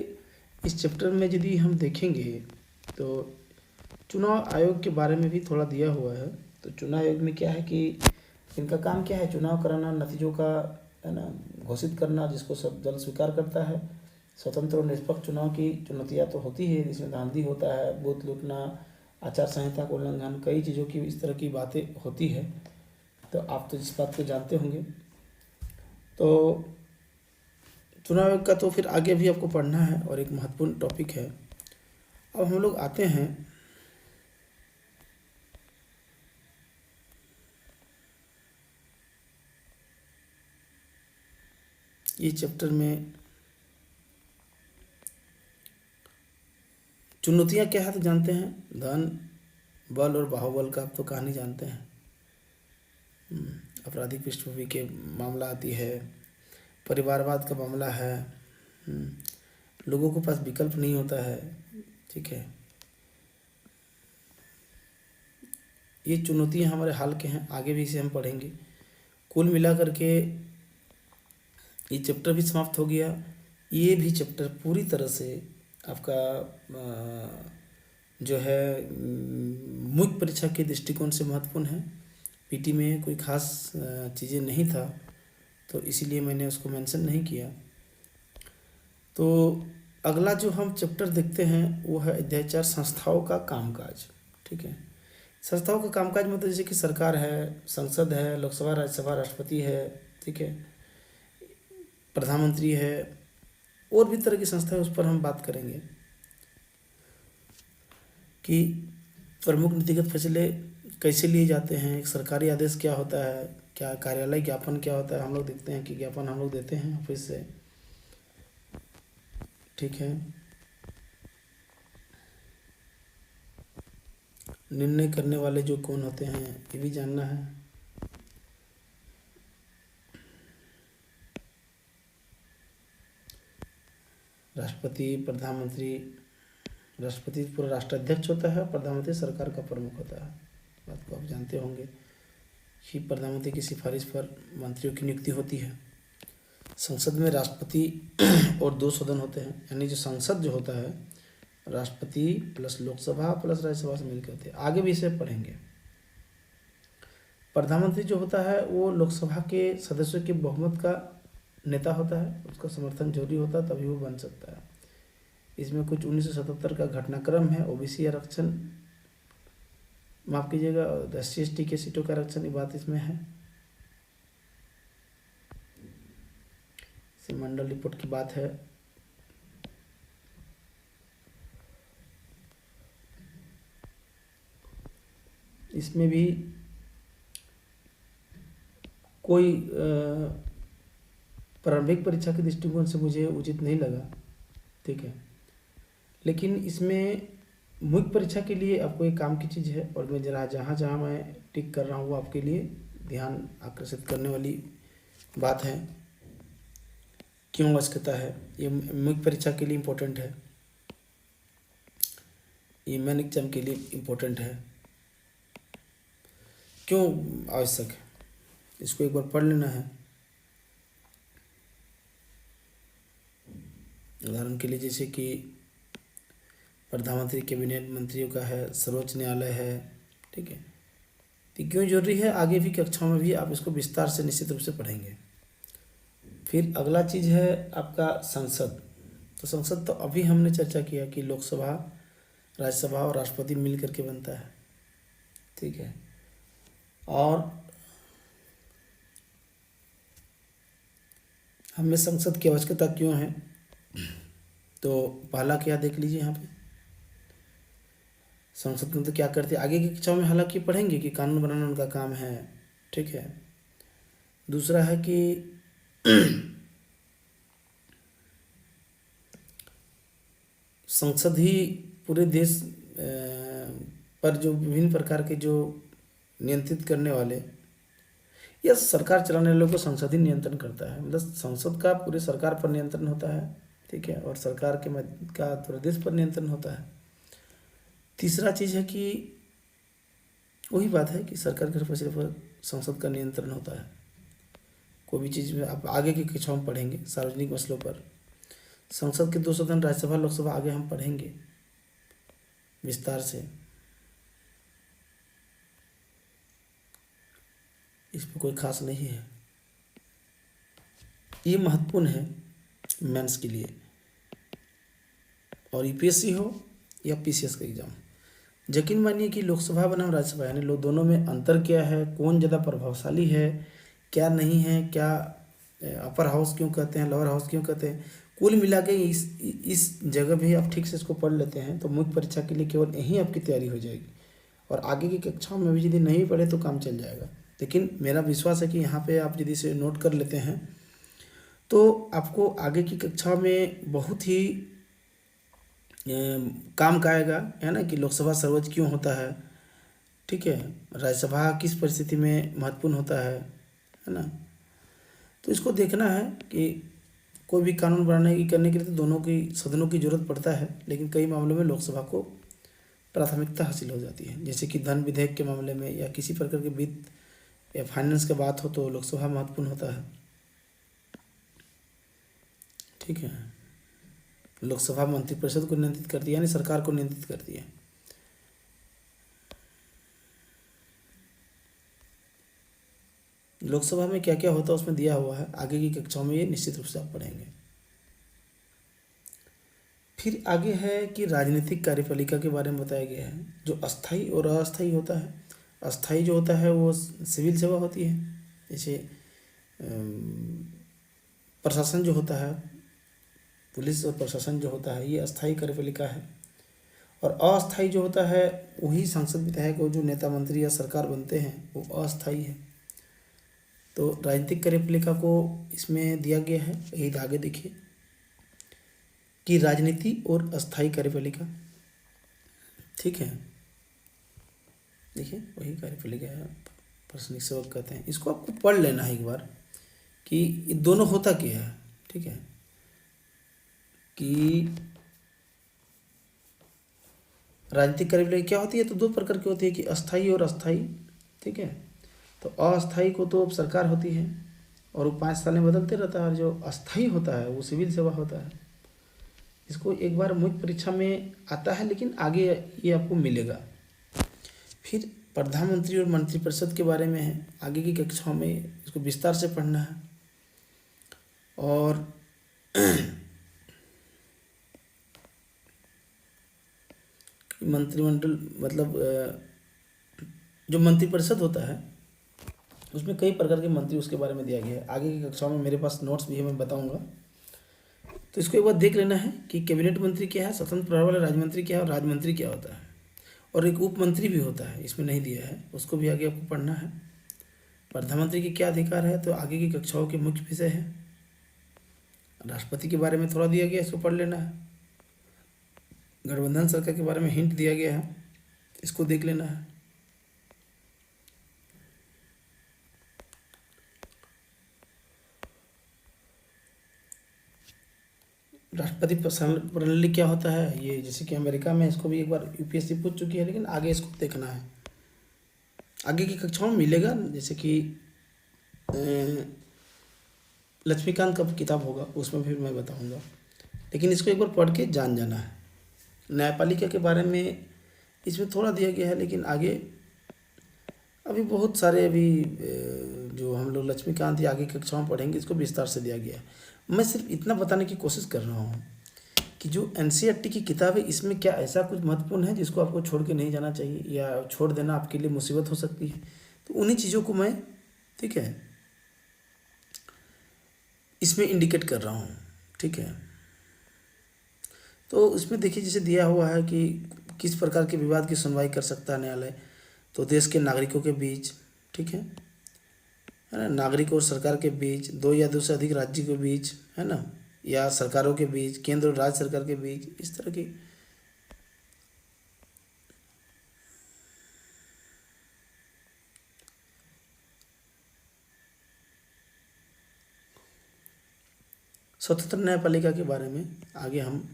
Speaker 1: इस चैप्टर में यदि हम देखेंगे तो चुनाव आयोग के बारे में भी थोड़ा दिया हुआ है। तो चुनाव आयोग में क्या है कि इनका काम क्या है, चुनाव कराना, नतीजों का, है ना, घोषित करना, जिसको सब दल स्वीकार करता है। स्वतंत्र और निष्पक्ष चुनाव की चुनौतियाँ तो होती है, इसमें धांधली होता है, बूथ लूटना, आचार संहिता का उल्लंघन, कई चीज़ों की इस तरह की बातें होती है। तो आप तो इस बात को जानते होंगे। तो चुनाव आयोग का तो फिर आगे भी आपको पढ़ना है और एक महत्वपूर्ण टॉपिक है। अब हम लोग आते हैं ये चैप्टर में चुनौतियाँ क्या है तो जानते हैं। धन, बल और बाहुबल का आप तो कहानी जानते हैं। आपराधिक पृष्ठभूमि के मामला आती है, परिवारवाद का मामला है, लोगों के पास विकल्प नहीं होता है। ठीक है। ये चुनौतियाँ हमारे हाल के हैं, आगे भी इसे हम पढ़ेंगे। कुल मिला करके ये चैप्टर भी समाप्त हो गया। ये भी चैप्टर पूरी तरह से आपका जो है मुख्य परीक्षा के दृष्टिकोण से महत्वपूर्ण है। पीटी में कोई खास चीज़ें नहीं था, तो इसीलिए मैंने उसको मेंशन नहीं किया। तो अगला जो हम चैप्टर देखते हैं वो है अध्याय 4, संस्थाओं का कामकाज। ठीक है। संस्थाओं का कामकाज मतलब जैसे कि सरकार है, संसद है, लोकसभा, राज्यसभा, राष्ट्रपति है, ठीक है, प्रधानमंत्री है, और भी तरह की संस्था है, उस पर हम बात करेंगे कि प्रमुख नीतिगत फैसले कैसे लिए जाते हैं, एक सरकारी आदेश क्या होता है, क्या कार्यालय ज्ञापन क्या होता है। हम लोग देखते हैं कि ज्ञापन हम लोग देते हैं ऑफिस से। ठीक है। निर्णय करने वाले जो कौन होते हैं ये भी जानना है। राष्ट्रपति, प्रधानमंत्री, राष्ट्रपति पूरा राष्ट्राध्यक्ष होता है, प्रधानमंत्री सरकार का प्रमुख होता है। बात को आप जानते होंगे कि प्रधानमंत्री की सिफारिश पर मंत्रियों की नियुक्ति होती है। संसद में राष्ट्रपति और 2 सदन होते हैं, यानी जो संसद जो होता है राष्ट्रपति प्लस लोकसभा प्लस राज्यसभा से मिलकर होते हैं। आगे भी इसे पढ़ेंगे। प्रधानमंत्री जो होता है वो लोकसभा के सदस्यों के बहुमत का नेता होता है, उसका समर्थन जरूरी होता है तभी वो बन सकता है। इसमें कुछ 1977 का घटनाक्रम है, ओबीसी आरक्षण, माफ कीजिएगा, SC/ST के सीटों का आरक्षण की बात इसमें है। मंडल रिपोर्ट की बात है। इसमें भी कोई प्रारंभिक परीक्षा के दृष्टिकोण से मुझे उचित नहीं लगा। ठीक है। लेकिन इसमें मुख्य परीक्षा के लिए आपको एक काम की चीज़ है, और मैं जहाँ जहाँ मैं टिक कर रहा हूँ वो आपके लिए ध्यान आकर्षित करने वाली बात है। क्यों आवश्यकता है, ये मुख्य परीक्षा के लिए इम्पोर्टेंट है, ये मेन एग्जाम के लिए इम्पोर्टेंट है। क्यों आवश्यक है, इसको एक बार पढ़ लेना है। उदाहरण के लिए जैसे कि प्रधानमंत्री कैबिनेट मंत्रियों का है, सर्वोच्च न्यायालय है। ठीक है। तो क्यों जरूरी है, आगे भी कक्षाओं में भी आप इसको विस्तार से निश्चित रूप से पढ़ेंगे। फिर अगला चीज़ है आपका संसद। तो संसद तो अभी हमने चर्चा किया कि लोकसभा, राज्यसभा और राष्ट्रपति मिल करके बनता है, ठीक है। और हमें संसद की आवश्यकता क्यों है, तो पहला क्या देख लीजिए यहाँ पे, संसद में तो क्या करते हैं, आगे की कक्षाओं में हालांकि पढ़ेंगे कि कानून बनाना उनका काम है, ठीक है। दूसरा है कि संसद ही पूरे देश पर जो विभिन्न प्रकार के जो नियंत्रित करने वाले या सरकार चलाने वालों को संसद ही नियंत्रण करता है, मतलब संसद का पूरे सरकार पर नियंत्रण होता है, ठीक है, और सरकार के का प्रदेश पर नियंत्रण होता है। तीसरा चीज़ है कि वही बात है कि सरकार के फैसले पर संसद का नियंत्रण होता है। कोई भी चीज़ में आप आगे की कक्षाओं में पढ़ेंगे, सार्वजनिक मसलों पर संसद के 2 सदन राज्यसभा लोकसभा आगे हम पढ़ेंगे विस्तार से, इसमें कोई खास नहीं है। ये महत्वपूर्ण है मेंस के लिए, और यूपीएससी हो या पीसीएस का एग्जाम। यकीन मानिए कि लोकसभा बनाम राज्यसभा यानी लोग दोनों में अंतर क्या है, कौन ज़्यादा प्रभावशाली है, क्या नहीं है, क्या अपर हाउस क्यों कहते हैं, लोअर हाउस क्यों कहते हैं, कुल मिला के इस जगह भी आप ठीक से इसको पढ़ लेते हैं तो मुख्य परीक्षा के लिए केवल यहीं आपकी तैयारी हो जाएगी, और आगे की कक्षाओं में भी यदि नहीं पढ़े तो काम चल जाएगा। लेकिन मेरा विश्वास है कि यहाँ पे आप यदि इसे नोट कर लेते हैं तो आपको आगे की कक्षा में बहुत ही काम का आएगा, है ना, कि लोकसभा सर्वोच्च क्यों होता है, ठीक है, राज्यसभा किस परिस्थिति में महत्वपूर्ण होता है ना। तो इसको देखना है कि कोई भी कानून बनाने की करने के लिए तो दोनों की सदनों की जरूरत पड़ता है, लेकिन कई मामलों में लोकसभा को प्राथमिकता हासिल हो जाती है, जैसे कि धन विधेयक के मामले में या किसी प्रकार के वित्त या फाइनेंस की बात हो तो लोकसभा महत्वपूर्ण होता है, ठीक है। लोकसभा मंत्रिपरिषद को नियंत्रित करती है, यानी सरकार को नियंत्रित करती है। लोकसभा में क्या क्या होता है उसमें दिया हुआ है, आगे की कक्षाओं में ये निश्चित रूप से आप पढ़ेंगे। फिर आगे है कि राजनीतिक कार्यपालिका के बारे में बताया गया है, जो अस्थाई और अस्थाई होता है। अस्थाई जो होता है वो सिविल सेवा होती है, जैसे प्रशासन जो होता है, पुलिस और प्रशासन जो होता है, ये अस्थाई कार्यपालिका है। और अस्थाई जो होता है वही सांसद विधायक और जो नेता मंत्री या सरकार बनते हैं वो अस्थाई है। तो राजनीतिक कार्यपालिका को इसमें दिया गया है, यही आगे देखिए कि राजनीति और अस्थाई कार्यपालिका, ठीक है, देखिए वही कार्यपालिका है, प्रशासनिक सेवक कहते हैं। इसको आपको पढ़ लेना है एक बार कि ये दोनों होता क्या है, ठीक है, कि राजनीतिक कार्यपालिका क्या होती है, तो 2 प्रकार की होती है कि अस्थाई और अस्थाई, ठीक है। तो अस्थाई को तो सरकार होती है और वो 5 साल में बदलते रहता है, और जो अस्थाई होता है वो सिविल सेवा होता है। इसको एक बार मुख्य परीक्षा में आता है, लेकिन आगे ये आपको मिलेगा। फिर प्रधानमंत्री और मंत्रिपरिषद के बारे में है, आगे की कक्षाओं में इसको विस्तार से पढ़ना है। और मंत्रिमंडल मतलब जो मंत्रिपरिषद होता है उसमें कई प्रकार के मंत्री उसके बारे में दिया गया है। आगे की कक्षाओं में मेरे पास नोट्स भी है, मैं बताऊंगा। तो इसको एक बार देख लेना है कि कैबिनेट मंत्री क्या है, स्वतंत्र प्रभार वाला राज्य मंत्री क्या है, और राज्य मंत्री क्या होता है, और एक उप मंत्री भी होता है, इसमें नहीं दिया है, उसको भी आगे आपको पढ़ना है। प्रधानमंत्री के क्या अधिकार है, तो आगे की कक्षाओं के मुख्य विषय है। राष्ट्रपति के बारे में थोड़ा दिया गया, इसको पढ़ लेना है। गठबंधन सरकार के बारे में हिंट दिया गया है, इसको देख लेना है। राष्ट्रपति प्रणाली क्या होता है, ये जैसे कि अमेरिका में, इसको भी एक बार यूपीएससी पूछ चुकी है, लेकिन आगे इसको देखना है, आगे की कक्षाओं में मिलेगा। जैसे कि लक्ष्मीकांत का किताब होगा, उसमें भी मैं बताऊंगा, लेकिन इसको एक बार पढ़ के जान जाना है। न्यायपालिका के बारे में इसमें थोड़ा दिया गया है, लेकिन आगे अभी बहुत सारे जो हम लोग लक्ष्मीकांत या आगे कक्षाओं में पढ़ेंगे, इसको विस्तार से दिया गया है। मैं सिर्फ इतना बताने की कोशिश कर रहा हूँ कि जो एनसीईआरटी की किताब है, इसमें क्या ऐसा कुछ महत्वपूर्ण है जिसको आपको छोड़ के नहीं जाना चाहिए, या छोड़ देना आपके लिए मुसीबत हो सकती है। तो उन्हीं चीज़ों को मैं, ठीक है, इसमें इंडिकेट कर रहा हूँ, ठीक है। तो इसमें देखिए जैसे दिया हुआ है कि किस प्रकार के विवाद की सुनवाई कर सकता है न्यायालय। तो देश के नागरिकों के बीच, ठीक है ना, नागरिक और सरकार के बीच, दो या दो से अधिक राज्यों के बीच, है ना, या सरकारों के बीच, केंद्र और राज्य सरकार के बीच, इस तरह की। स्वतंत्र न्यायपालिका के बारे में आगे हम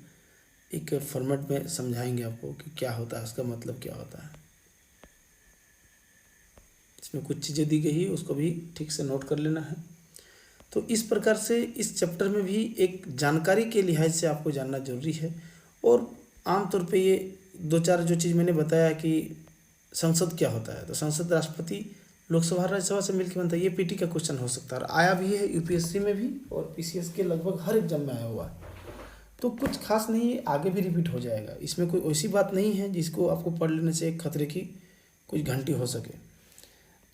Speaker 1: एक फॉर्मेट में समझाएंगे आपको कि क्या होता है, उसका मतलब क्या होता है। इसमें कुछ चीज़ें दी गई है, उसको भी ठीक से नोट कर लेना है। तो इस प्रकार से इस चैप्टर में भी एक जानकारी के लिहाज से आपको जानना जरूरी है। और आमतौर पे ये दो चार जो चीज़ मैंने बताया कि संसद क्या होता है, तो संसद राष्ट्रपति, लोकसभा, राज्यसभा से मिलकर बनता है। ये पीटी का क्वेश्चन हो सकता है, और आया भी है यूपीएससी में भी और पीसीएस के लगभग हर एग्जाम में आया हुआ है। तो कुछ खास नहीं है, आगे भी रिपीट हो जाएगा। इसमें कोई ऐसी बात नहीं है जिसको आपको पढ़ लेने से एक खतरे की कुछ घंटी हो सके।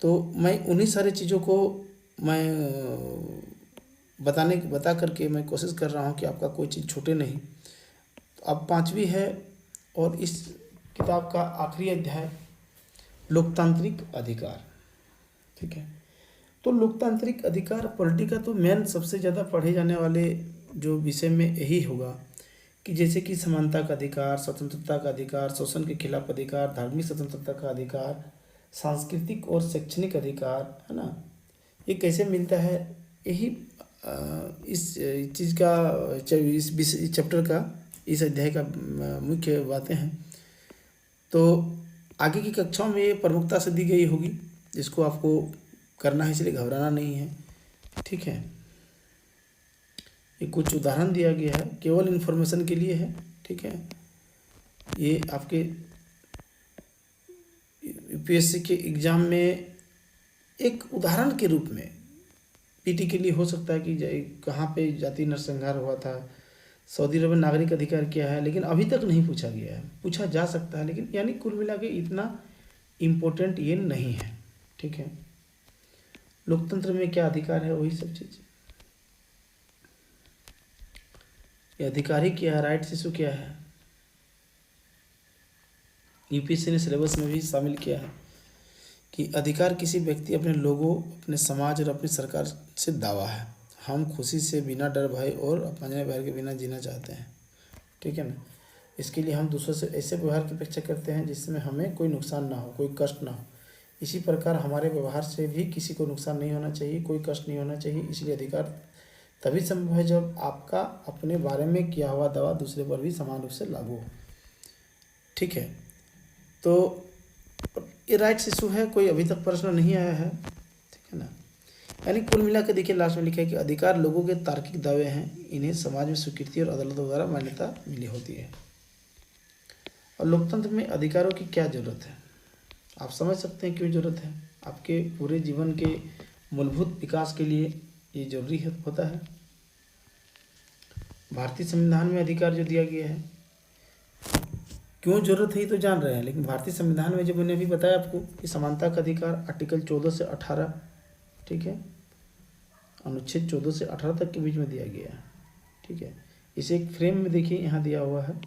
Speaker 1: तो मैं उन्हीं सारी चीज़ों को मैं बता करके मैं कोशिश कर रहा हूँ कि आपका कोई चीज़ छूटे नहीं। तो अब 5वीं है, और इस किताब का आखिरी अध्याय लोकतांत्रिक अधिकार, ठीक है। तो लोकतांत्रिक अधिकार पॉलिटी का तो मेन सबसे ज़्यादा पढ़े जाने वाले जो विषय में यही होगा कि जैसे कि समानता का अधिकार, स्वतंत्रता का अधिकार, शोषण के खिलाफ अधिकार, धार्मिक स्वतंत्रता का अधिकार, सांस्कृतिक और शैक्षणिक अधिकार, है ना, ये कैसे मिलता है। यही इस चीज़ का, इस चैप्टर का, इस अध्याय का मुख्य बातें हैं। तो आगे की कक्षाओं में ये प्रमुखता से दी गई होगी, जिसको आपको करना है, इसलिए घबराना नहीं है, ठीक है। ये कुछ उदाहरण दिया गया है, केवल इन्फॉर्मेशन के लिए है, ठीक है। ये आपके यूपीएससी के एग्ज़ाम में एक उदाहरण के रूप में पीटी के लिए हो सकता है कि कहाँ पे जाति नरसंहार हुआ था, सऊदी अरब में नागरिक अधिकार क्या है, लेकिन अभी तक नहीं पूछा गया है। पूछा जा सकता है, लेकिन यानी कुल मिला के इतना इम्पोर्टेंट ये नहीं है, ठीक है। लोकतंत्र में क्या अधिकार है, वही सब चीज़। ये अधिकारी क्या है, राइट्स इशू क्या है, यूपीएससी ने सिलेबस में भी शामिल किया है कि अधिकार किसी व्यक्ति, अपने लोगों, अपने समाज और अपनी सरकार से दावा है। हम खुशी से, बिना डर भय और अपने भय के बिना जीना चाहते हैं, ठीक है ना। इसके लिए हम दूसरों से ऐसे व्यवहार की अपेक्षा करते हैं जिसमें हमें कोई नुकसान ना हो, कोई कष्ट ना हो। इसी प्रकार हमारे व्यवहार से भी किसी को नुकसान नहीं होना चाहिए, कोई कष्ट नहीं होना चाहिए। इसलिए अधिकार तभी संभव है जब आपका अपने बारे में किया हुआ दावा दूसरे पर भी समान रूप से लागू हो, ठीक है। तो ये राइट्स इशू है, कोई अभी तक प्रश्न नहीं आया है, ठीक है ना। यानी कुल मिला के देखिए लास्ट में लिखा है कि अधिकार लोगों के तार्किक दावे हैं, इन्हें समाज में स्वीकृति और अदालतों द्वारा मान्यता मिली होती है। और लोकतंत्र में अधिकारों की क्या जरूरत है, आप समझ सकते हैं क्यों जरूरत है। आपके पूरे जीवन के मूलभूत विकास के लिए ये जरूरी है, होता है। भारतीय संविधान में अधिकार जो दिया गया है, क्यों जरूरत है ये तो जान रहे हैं, लेकिन भारतीय संविधान में जो मैंने अभी बताया आपको कि समानता का अधिकार आर्टिकल 14 से 18, ठीक है, अनुच्छेद 14 से 18 तक के बीच में दिया गया है, ठीक है। इसे एक फ्रेम में देखिए यहाँ दिया हुआ है,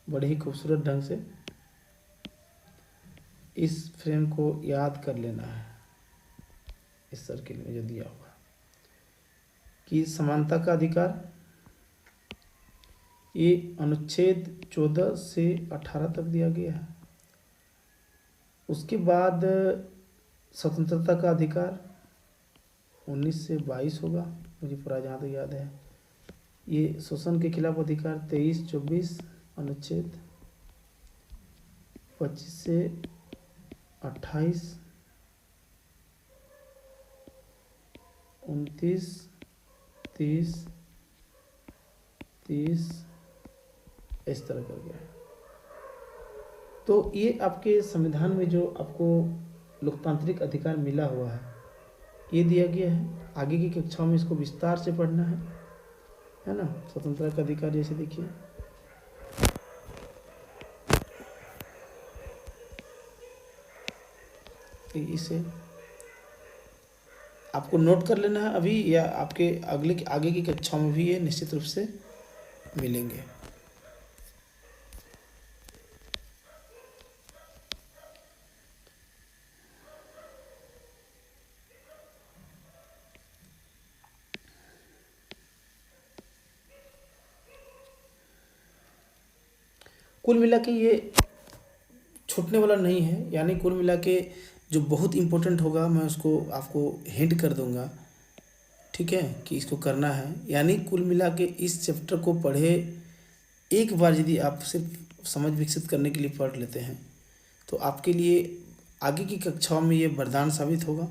Speaker 1: बड़े ही खूबसूरत ढंग से। इस फ्रेम को याद कर लेना है, इस सर्किल में जो दिया हुआ है कि समानता का अधिकार, ये अनुच्छेद 14 से 18 तक दिया गया है। उसके बाद स्वतंत्रता का अधिकार 19 से 22 होगा, मुझे पूरा जहाँ तक याद है। ये शोषण के खिलाफ अधिकार 23-24 अनुच्छेद, 25 से 28, 29, 30, 30, इस तरह कर गया है। तो ये आपके संविधान में जो आपको लोकतांत्रिक अधिकार मिला हुआ है, ये दिया गया है। आगे की कक्षाओं में इसको विस्तार से पढ़ना है ना। स्वतंत्रता का अधिकार जैसे देखिए, इसे आपको नोट कर लेना है अभी, या आपके आगे की कक्षाओं में भी ये निश्चित रूप से मिलेंगे। कुल मिला के ये छूटने वाला नहीं है, यानी कुल मिला के जो बहुत इम्पोर्टेंट होगा मैं उसको आपको हिंट कर दूंगा, ठीक है, कि इसको करना है। यानी कुल मिला के इस चैप्टर को पढ़े एक बार यदि आप सिर्फ समझ विकसित करने के लिए पढ़ लेते हैं तो आपके लिए आगे की कक्षाओं में ये वरदान साबित होगा।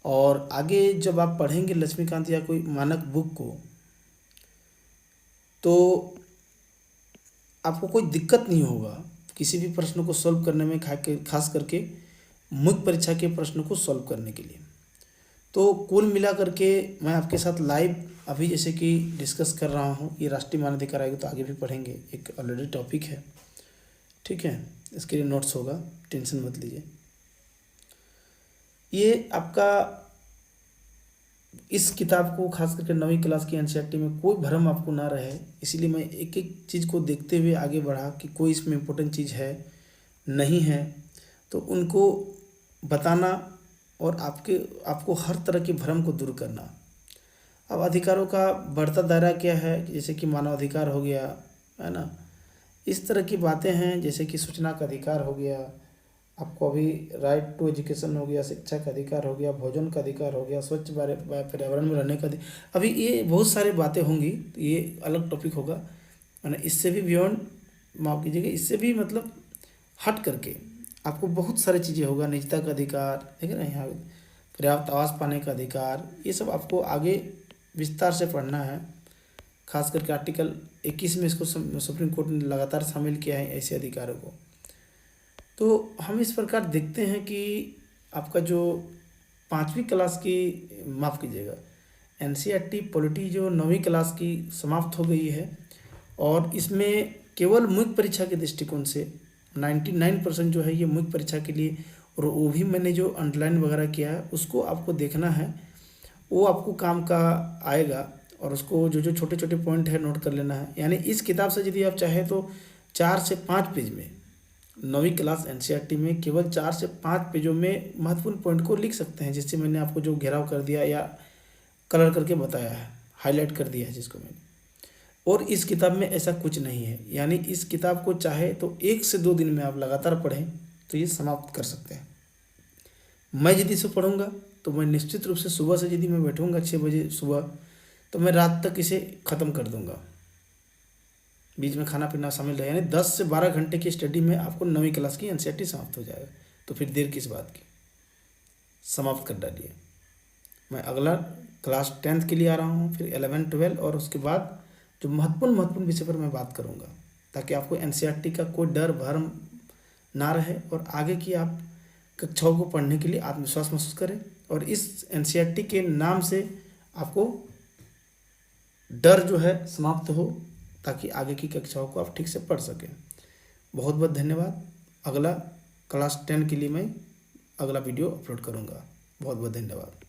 Speaker 1: और आगे जब आप पढ़ेंगे लक्ष्मीकांत या कोई मानक बुक को, तो आपको कोई दिक्कत नहीं होगा किसी भी प्रश्न को सॉल्व करने में, खास करके मुख्य परीक्षा के प्रश्न को सॉल्व करने के लिए। तो कुल मिला करके मैं आपके साथ लाइव अभी जैसे कि डिस्कस कर रहा हूँ, ये राष्ट्रीय मानवाधिकार आयोग तो आगे भी पढ़ेंगे, एक ऑलरेडी टॉपिक है, ठीक है, इसके लिए नोट्स होगा, टेंशन मत लीजिए। ये आपका इस किताब को खास करके 9वीं क्लास की एनसीईआरटी में कोई भ्रम आपको ना रहे, इसीलिए मैं एक एक चीज़ को देखते हुए आगे बढ़ा कि कोई इसमें इम्पोर्टेंट चीज़ है नहीं है, तो उनको बताना और आपको हर तरह के भ्रम को दूर करना। अब अधिकारों का बढ़ता दायरा क्या है, जैसे कि मानवाधिकार हो गया, है ना, इस तरह की बातें हैं, जैसे कि सूचना का अधिकार हो गया, आपको अभी राइट टू एजुकेशन हो गया, शिक्षा का अधिकार हो गया, भोजन का अधिकार हो गया, स्वच्छ पर्यावरण में रहने का अभी ये बहुत सारी बातें होंगी, तो ये अलग टॉपिक होगा, है ना। इससे भी बियॉन्ड, माफ़ कीजिएगा, इससे भी मतलब हट करके आपको बहुत सारी चीज़ें होगा, निजता का अधिकार, ठीक है ना, यहाँ पर्याप्त आवास पाने का अधिकार, ये सब आपको आगे विस्तार से पढ़ना है। खास करके आर्टिकल 21 में इसको सुप्रीम कोर्ट ने लगातार शामिल किया है ऐसे अधिकारों को। तो हम इस प्रकार देखते हैं कि आपका जो 5वीं क्लास की, माफ़ कीजिएगा, एनसीईआरटी पॉलिटी जो 9वीं क्लास की समाप्त हो गई है, और इसमें केवल मुख्य परीक्षा के दृष्टिकोण से 99% जो है ये मुख्य परीक्षा के लिए, और वो भी मैंने जो अंडरलाइन वगैरह किया है उसको आपको देखना है, वो आपको काम का आएगा, और उसको जो जो छोटे छोटे पॉइंट है नोट कर लेना है। यानी इस किताब से यदि आप चाहें तो 4 से 5 पेज में 9वीं क्लास एनसीईआरटी में केवल 4 से 5 पेजों में महत्वपूर्ण पॉइंट को लिख सकते हैं, जिससे मैंने आपको जो घेराव कर दिया या कलर करके बताया है, हाईलाइट कर दिया है जिसको मैंने। और इस किताब में ऐसा कुछ नहीं है, यानी इस किताब को चाहे तो 1 से 2 दिन में आप लगातार पढ़ें तो ये समाप्त कर सकते हैं। मैं यदि इसे पढ़ूंगा तो मैं निश्चित रूप से सुबह से यदि मैं बैठूंगा 6 बजे सुबह, तो मैं रात तक इसे ख़त्म कर दूंगा, बीच में खाना पीना शामिल रहे, यानी 10 से 12 घंटे की स्टडी में आपको 9वीं क्लास की एनसीईआरटी समाप्त हो जाएगा। तो फिर देर किस बात की, समाप्त कर डालिए। मैं अगला क्लास 10th के लिए आ रहा हूँ, फिर 11, 12, और उसके बाद जो महत्वपूर्ण विषय पर मैं बात करूँगा, ताकि आपको एनसीईआरटी का कोई डर भरम ना रहे, और आगे की आप कक्षाओं को पढ़ने के लिए आत्मविश्वास महसूस करें, और इस एनसीईआरटी के नाम से आपको डर जो है समाप्त हो, ताकि आगे की कक्षाओं को आप ठीक से पढ़ सकें। बहुत बहुत धन्यवाद। अगला क्लास 10 के लिए मैं अगला वीडियो अपलोड करूँगा। बहुत बहुत धन्यवाद।